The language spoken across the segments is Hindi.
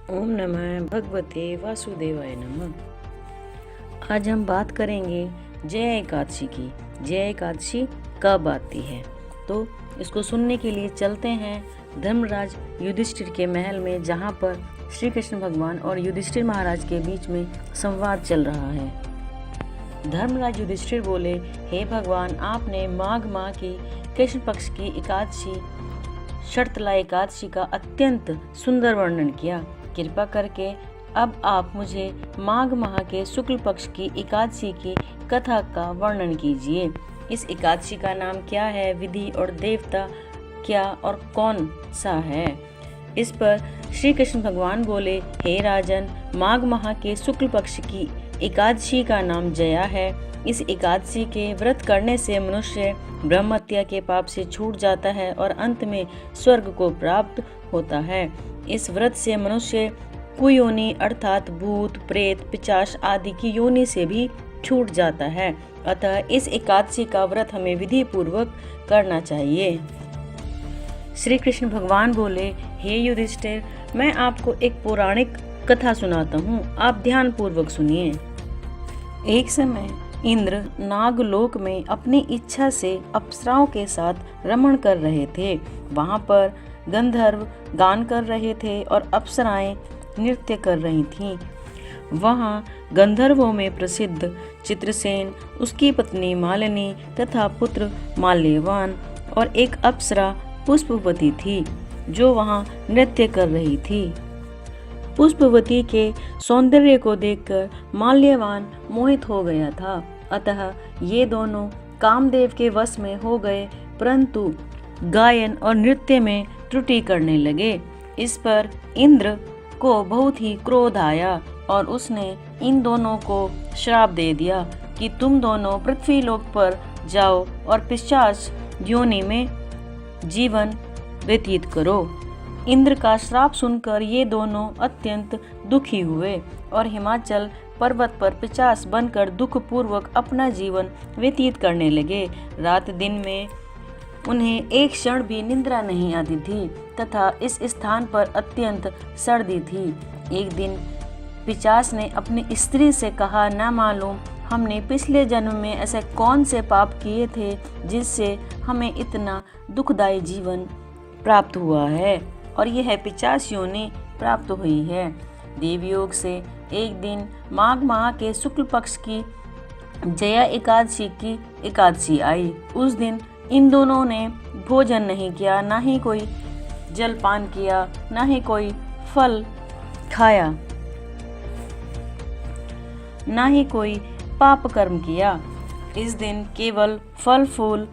ओम नमः भगवते वासुदेवाय नमः। आज हम बात करेंगे जया एकादशी की। जया एकादशी कब आती है, तो इसको सुनने के लिए चलते हैं धर्मराज युधिष्ठिर के महल में, जहाँ पर श्री कृष्ण भगवान और युधिष्ठिर महाराज के बीच में संवाद चल रहा है। धर्मराज युधिष्ठिर बोले, हे भगवान, आपने माघ माह की कृष्ण पक्ष की एकादशी शर्तला एकादशी का अत्यंत सुंदर वर्णन किया। कृपा करके अब आप मुझे माघ माह के शुक्ल पक्ष की एकादशी की कथा का वर्णन कीजिए। इस एकादशी का नाम क्या है, विधि और देवता क्या और कौन सा है। इस पर श्री कृष्ण भगवान बोले, हे राजन, माघ माह के शुक्ल पक्ष की एकादशी का नाम जया है। इस एकादशी के व्रत करने से मनुष्य ब्रह्म हत्या के पाप से छूट जाता है और अंत में स्वर्ग को प्राप्त होता है। इस व्रत से मनुष्य कुयोनि अर्थात भूत, प्रेत, पिशाच आदि की योनि से भी छूट जाता है। अतः इस एकादशी का व्रत हमें विधि पूर्वक करना चाहिए। श्री कृष्ण भगवान बोले, हे युधिष्ठिर, मैं आपको एक पौराणिक कथा सुनाता हूँ, आप ध्यान पूर्वक सुनिए। एक समय इंद्र नागलोक में अपनी इच्छा से अप्सराओं के साथ रमण कर रहे थे। वहाँ पर गंधर्व गान कर रहे थे और अप्सराएं नृत्य कर रही थीं। वहाँ गंधर्वों में प्रसिद्ध चित्रसेन, उसकी पत्नी मालिनी तथा पुत्र माल्यवान और एक अप्सरा पुष्पवती थी, जो वहाँ नृत्य कर रही थी। पुष्पवती के सौंदर्य को देखकर माल्यवान मोहित हो गया था। अतः ये दोनों कामदेव के वश में हो गए, परंतु गायन और नृत्य में त्रुटि करने लगे। इस पर इंद्र को बहुत ही क्रोध आया और उसने इन दोनों को श्राप दे दिया कि तुम दोनों पृथ्वी लोक पर जाओ और पिशाच योनि में जीवन व्यतीत करो। इंद्र का श्राप सुनकर ये दोनों अत्यंत दुखी हुए और हिमाचल पर्वत पर पिशाच बनकर दुख पूर्वक अपना जीवन व्यतीत करने लगे। रात दिन में उन्हें एक क्षण भी निद्रा नहीं आती थी तथा इस स्थान पर अत्यंत सर्दी थी। एक दिन पिशाच ने अपनी स्त्री से कहा, न मालूम हमने पिछले जन्म में ऐसे कौन से पाप किए थे जिससे हमें इतना दुखदायी जीवन प्राप्त हुआ है और यह पिशाच योनि प्राप्त हुई है। देवयोग से एक दिन माघ माह के शुक्ल पक्ष की जया एकादशी की एकादशी आई। उस दिन इन दोनों ने भोजन नहीं किया, ना ही कोई जलपान किया, ना ही कोई फल खाया, ना ही कोई पाप कर्म किया। इस दिन केवल फल फूल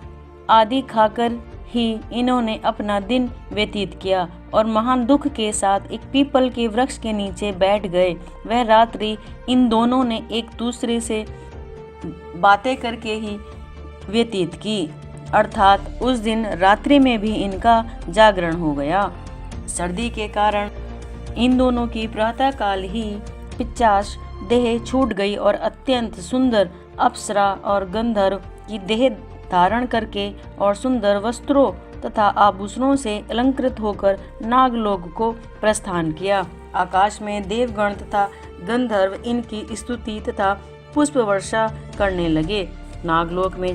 आदि खाकर ही इन्होंने अपना दिन व्यतीत किया और महान दुख के साथ एक पीपल के वृक्ष के नीचे बैठ गए। वह रात्रि इन दोनों ने एक दूसरे से बातें करके ही व्यतीत की, अर्थात उस दिन रात्रि में भी इनका जागरण हो गया। सर्दी के कारण इन दोनों की प्रातःकाल ही पिशाच देह छूट गई और अत्यंत सुंदर अप्सरा और गंधर्व की देह धारण करके और सुंदर वस्त्रों तथा आभूषणों से अलंकृत होकर नागलोक को प्रस्थान किया। आकाश में देवगण तथा गंधर्व इनकी स्तुति तथा पुष्प वर्षा करने लगे। नागलोक में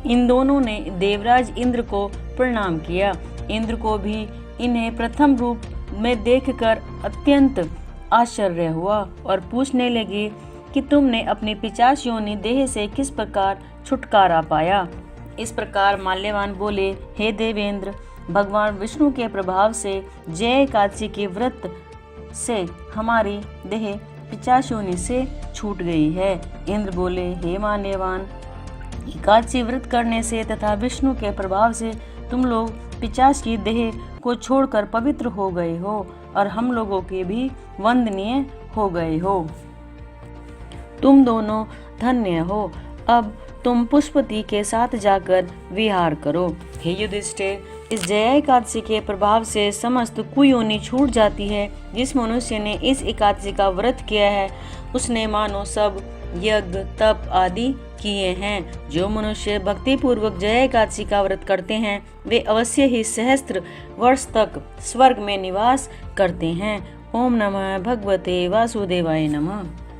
इन दोनों ने देवराज इंद्र को प्रणाम किया। इंद्र को भी इन्हें प्रथम रूप में देखकर अत्यंत आश्चर्य हुआ और पूछने लगे कि तुमने अपनी पिशाच योनि देह से किस प्रकार छुटकारा पाया। इस प्रकार माल्यवान बोले, हे देवेंद्र, भगवान विष्णु के प्रभाव से जया एकादशी के व्रत से हमारी देह पिशाच योनि से छूट गई है। इंद्र बोले, हे माल्यवान, एकादशी व्रत करने से तथा विष्णु के प्रभाव से तुम लोग पिशाच की देह को छोड़कर पवित्र हो गए हो और हम लोगों के भी वंदनीय हो गए हो। तुम दोनों धन्य हो। अब तुम पुष्पवती के साथ जाकर विहार करो। हे युधिष्ठिर, इस जया एकादशी के प्रभाव से समस्त कुयोनि छूट जाती है। जिस मनुष्य ने इस एकादशी का व्रत किया है उसने मानो सब यज्ञ तप आदि किए हैं। जो मनुष्य भक्ति पूर्वक जया एकादशी का व्रत करते हैं वे अवश्य ही सहस्त्र वर्ष तक स्वर्ग में निवास करते हैं। ओम नमः भगवते वासुदेवाय नमः।